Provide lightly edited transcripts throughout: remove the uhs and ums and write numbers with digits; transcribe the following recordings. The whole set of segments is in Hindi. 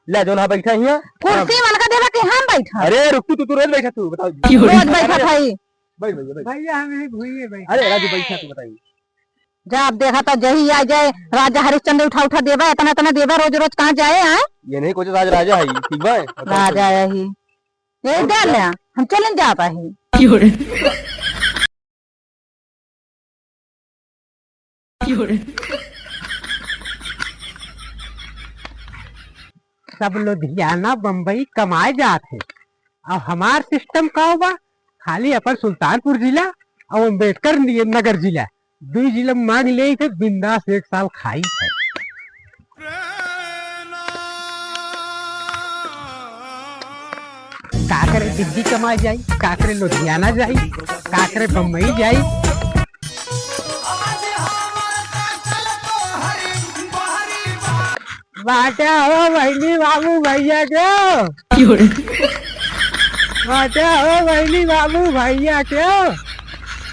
ले जो ना बैठा हिया कुर्सी मन का देवा कि हम बैठा। अरे रुक तू रोज बैठा तू बताओ रोज बैठा भाई बैठ भैया भैया हम यही भूइए भाई। अरे राजू बैठा तू बताइए जब देखा तो जही आ जाए राजा हरिश्चंद्र उठा उठा देवा इतना इतना देवा रोज रोज कहाँ जाए हैं। ये नहीं कुछ आज राजा है ठीक बा राजा यही ये दे ले हम चलें जाता है। सब लुधियाना बम्बई कमाए जाते और हमार सिस्टम का होगा खाली अपन सुल्तानपुर जिला और अम्बेडकर नगर जिला 2 जिला मांग ले थे बिंदास 1 साल खाई है। काकरे दिल्ली कमाए जाई काकरे लुधियाना जाई काकरे बम्बई जाई। बाटा हो बहनी बाबू भैया क्यों बाटा हो बहनी बाबू भैया क्यों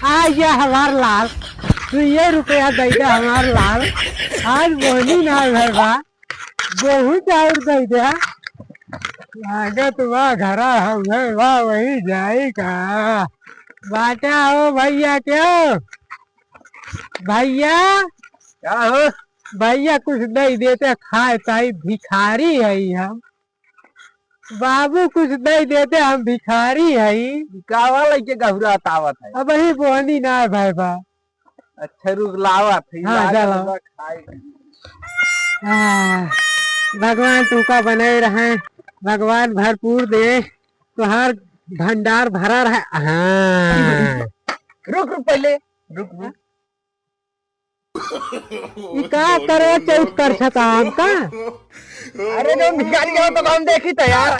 आ गया हमार लाल 2 रुपया दे दे हमार लाल आज बोनी ना घर बा बहुत और दे दे लागत बा घरा हम बा वही जाए का। बाटा हो भैया क्यों भैया क्या हो भैया कुछ नहीं देते खाए ताई भिखारी है हम बाबू कुछ नहीं देते हम भिखारी है कावा लइके गहुरा तावत है अब ही बोनी ना है भाई बा। अच्छा रुक लावत है हाँ, चलो। भगवान तू का बने रहे भगवान भरपूर दे तुहार भंडार भरा रहे। हाँ रुक पहले रुक का करे चौथ कर छता का। अरे जो भिखारी हो तो हम देखी तो यार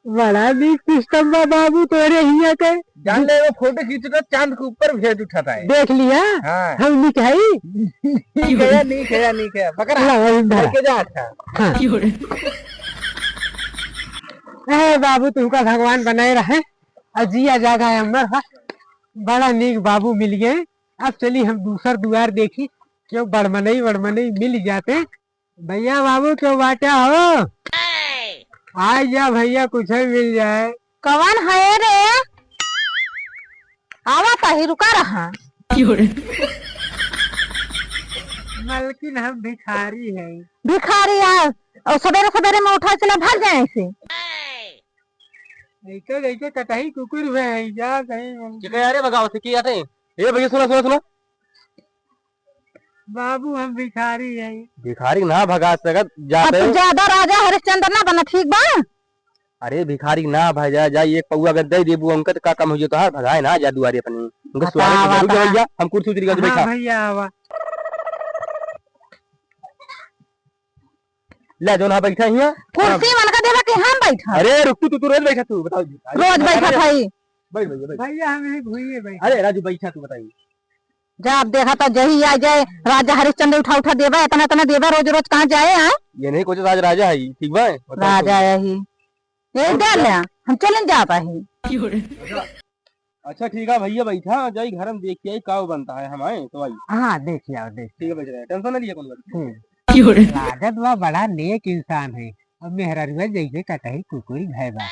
बड़ा नीक सिस्टम बा बाबू तोरे हिया के जान ले वो फोटो खींचकर चांद के ऊपर भेज उठाता है देख लिया। हाँ। हम निक है नहीं है पकड़ा लेके जा। अच्छा बाबू तुमका भगवान बनाए रहे अजिया जागा है हमर बड़ा नीक बाबू मिल गए। अब चली हम दूसर दुआर देखी क्यों बड़मनई मिल जाते। भैया बाबू क्यों बाटा हो आ जा भैया कुछ मिल जाए। कौन है रे आवा ही रुका रहा मलकिन हम भिखारी है। भिखारी यार और सवेरे सवेरे में उठा चला भाग जाए ऐसे ऐसे कटही कुकुर में जा कहीं अरे भगाओ से किया थे ये भैया सुनो बाबू हम भिखारी है। भिखारी ना भगा सकत जाते अब ज्यादा राजा हरिश्चंद्र ना बना ठीक बा। अरे भिखारी ना भजा जा एक पौआ अगर दे देबू अंकत का कम हो जो तो भगाए ना जा दुआरे अपनी उनका स्वागत करू भैया हम कुर्सी उतरी कर बैठा भैया आवा ले जो ना बैठा हिया कुर्सी मन का देवा कि हम बैठा। अरे रुक तू रोज बैठा तू बताओ रोज बैठा भाई बैठ भैया भैया हम यही भूइए भाई। अरे राजू बैठा तू बताइए जब देखा तो जही आ जाए राजा हरिश्चंद्र उठा उठा देवा इतना इतना देवा रोज रोज कहाँ जाए हैं। ये नहीं कुछ आज राजा है ठीक बा राजा यही ये दे ले हम चलें जाता है। अच्छा ठीक है भैया बैठा जाई घर में देख के आई का बनता है हमारे तो आई। हाँ देख आओ देख ठीक है बैठ रहे टेंशन ना लिया कौन लागत बा बड़ा नेक इंसान है। अब मेहरारुआ जैसे कटही कुकुरी भैबा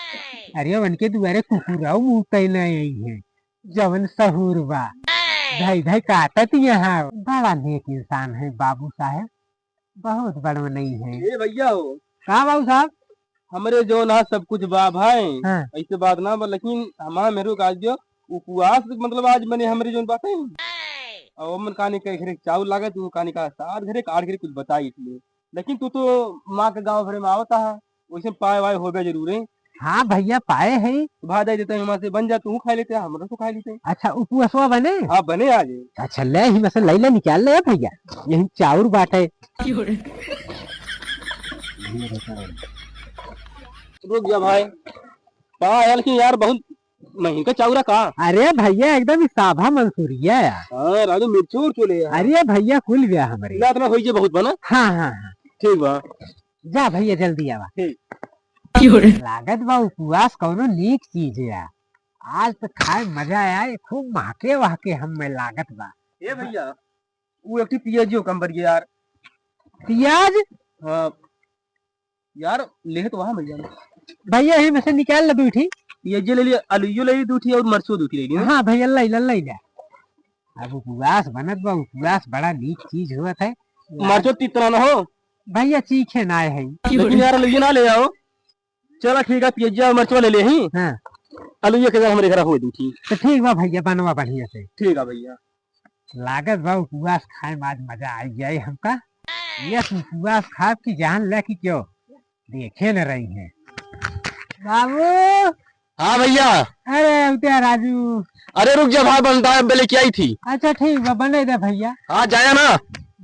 अरे उनके दुआरे कुकुराऊ मुँह तैना है जवन सहूर बा धाई धाई काटत यहाँ बड़ा नेक इंसान है बाबू साहब बहुत बड़ा नहीं है। ये भैया हो कहाँ बाबू साहब हमारे जो ना सब कुछ बा भाई हाँ। ऐसे बात ना बा लेकिन हमारा मेरे को आज जो उपवास मतलब आज मैंने हमारे जो बात है और मन कहानी के घरे चावल लागे तू कहानी का साथ घरे काट घरे कुछ बताई इसलिए लेकिन तू तो माँ के गाँव भरे में आवता है वैसे पाए वाए हो गए जरूर है। हाँ भैया पाए है भाई देते हैं से बन जा तू खा लेते हमरा तो खा लेते। अच्छा उपवासवा बने हाँ बने आज। अच्छा ले ही में लैला निकाल ले भैया यही चाउर बाटे रुक जा भाई पायल की यार बहुत महंगा चाउरा का। अरे भैया एकदम साभा मंसूरिया हाँ राजू मिर्चूर चले अरे भैया खुल गया हमारे इतना हो बहुत बना। हाँ हाँ हाँ ठीक बा जा भैया जल्दी आवा। लागत बा उपवास कौनो नीक चीज है आज तो खाए मजा आया खूब महके वहके हम में लागत बा। ए भैया वो एक पियाजी कम बढ़िया यार पियाज हाँ यार ले तो वहां भैया भैया यही में से निकाल लो दूठी। ये जे ले लिया, आलूयो ले ली दूठी और मरचो दूठी ले ली ना। हाँ भैया लै ला। अब उपवास बनत बा, उपवास बड़ा नीक चीज हुआ है। मरचो तितना ना हो भैया चीखे ना है। लेकिन यार आलूयो ना ले आओ। चलो ठीक है, पिज्जा और मरचो ले ले ही। हाँ आलूयो के हमारे घर हो दूठी। तो ठीक बा भैया, बनवा बढ़िया से। ठीक है भैया। लागत बा उपवास खाए में आज मजा आ जाए हमका। ये उपवास खा की जान ले की क्यों देखे न रही है बाबू। हाँ भैया। अरे उठे राजू। अरे रुक जा भाई, बनता है पहले क्या आई थी। अच्छा ठीक बा, बने दे भैया। हाँ जाया ना।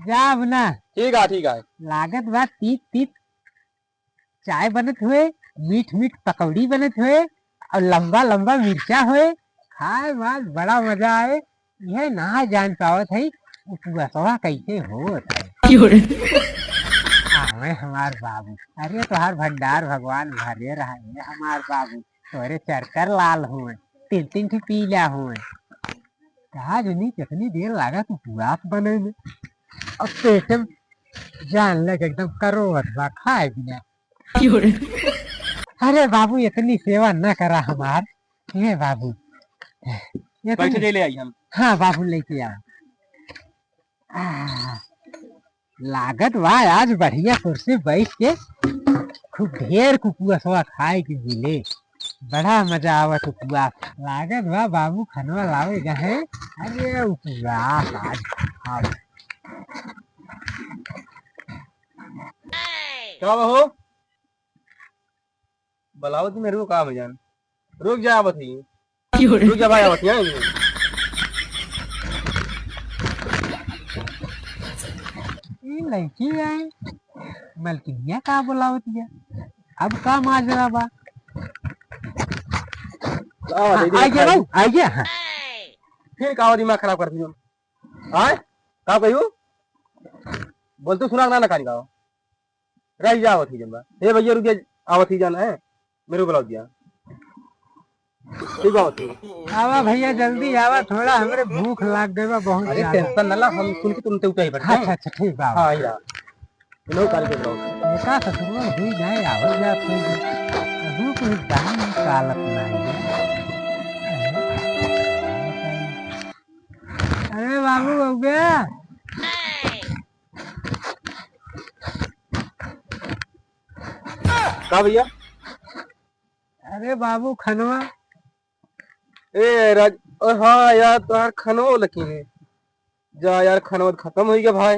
जाब ना। ठीक है। लागत बा तीत तीत चाय बनत हुए, मीठ मीठ पकौड़ी बनत हुए और लंबा लंबा मिर्चा हुए। खाए बाद बड़ा मजा आए। यह ना जान पावत है उपवासवा कैसे होत है। आवे हमार बाबू। अरे तोहार भंडार भगवान भरे रहा है हमार बाबू। तोरे चरकर लाल हुए, तीन तीन ठे पीला हुए। कहा जनी कितनी देर लागत उपवास बने में। अब पेट में जान लग एकदम करोवत बा खाए बिना। अरे बाबू इतनी सेवा न करा हमार। ये बाबू पैसे दे ले आई हम। हाँ बाबू लेके आओ। लागत बा आज बढ़िया कुर्सी बैठ के खूब ढेर कुकुआ खाए के मिले। बड़ा मजा आवत उपवास। लागत बा बाबू खनवा लावेगा है। अरे उपवास आज खाओ। क्या हो बलावत मेरे को काम है जान। रुक जा आवत ही। रुक जा भाई आवत है। लड़की है मलकिनिया का बुलावत है। अब का माजरा बा। आइए हाँ। फिर का दिमाग खराब कर दियो। आए का कहियो बोल तो सुना ना खानी का रह जा आवत ही जनबा। ए भैया रुक जा आवत ही जाना है मेरे को बुला दिया। ठीक आवत ही। आवा भैया जल्दी आवा, थोड़ा हमरे भूख लाग गई बा बहुत। अरे टेंशन ना ला, हम सुन के तुमसे उठा ही बैठे। अच्छा ठीक बा। हां या लो काल के ब्लॉग का ससुर हुई जाए आवल जा कोई अभी कोई दान कालत नहीं है। अरे बाबू हो गया। का भैया। अरे बाबू खनवा। ए राज हाँ यार तुम्हार खनवा लकीन है। जा यार खनवा खत्म हो गया भाई।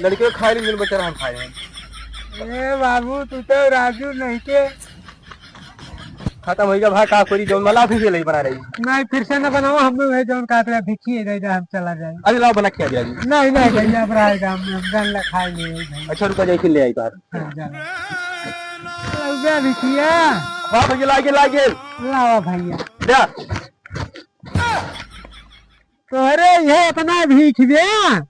लड़के खाए नहीं मिल बेचारा हम खाए हैं। ए बाबू तू तो राजू नहीं के खत्म हो गया भाई। का कोई जो मला फिर से नहीं बना रही। नहीं फिर से न बनाओ, हम लोग जो काट भिखी है हम चला जाए। अरे लाओ बना खिया दिया जी। नहीं भैया बनाएगा हम गन खाए नहीं। अच्छा रुका जाए फिर ले आई बाहर। भिखिया वाह भैया लागे लावा भैया क्या तोहरे ये इतना भीख दिया।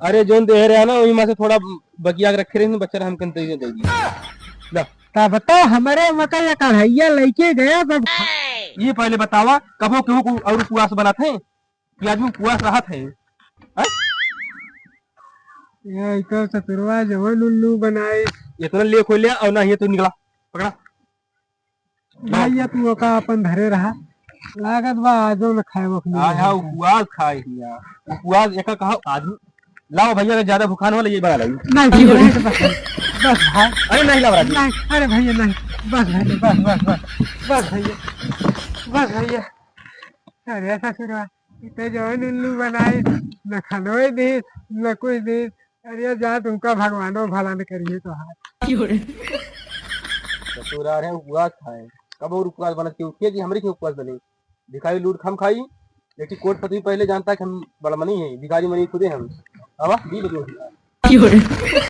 अरे जोन दे रहा ना वही में से थोड़ा बकिया के रखे रहे बच्चा हम कन तरीके दे दी। ता बताओ हमारे मका या कढ़ैया लेके गया तब। ये पहले बतावा कबो क्यों को और उपवास बना थे कि आदमी उपवास रहा थे। ये तो सतुरवा जवन उल्लू बनाए। ये तो ले खोल लिया और ना ये तो निकला पकड़ा। भैया तू का अपन धरे रहा। लागत बा आजो न खाए वो हां उपवास खाए हिया। उपवास एक कहा आदमी लाओ भैया ज्यादा भूखान वाला ये बना लगी। नहीं बस भाई। अरे नहीं ला नहीं। अरे भैया नहीं बस भैया बस भैया। अरे ऐसा शुरू इतने जवन उल्लू बनाए न खनोए दे न कुछ दे। अरे जा तुमका भगवानो भला न करिए तो हाथ ससुराल है उपवास खाए कब और उपवास बना के उठिए कि हमरे के उपवास बने। भिखारी लूट खम खाई लेकिन कोट पति पहले जानता है कि हम बड़ा मनी है भिखारी मनी खुदे हम। अब दी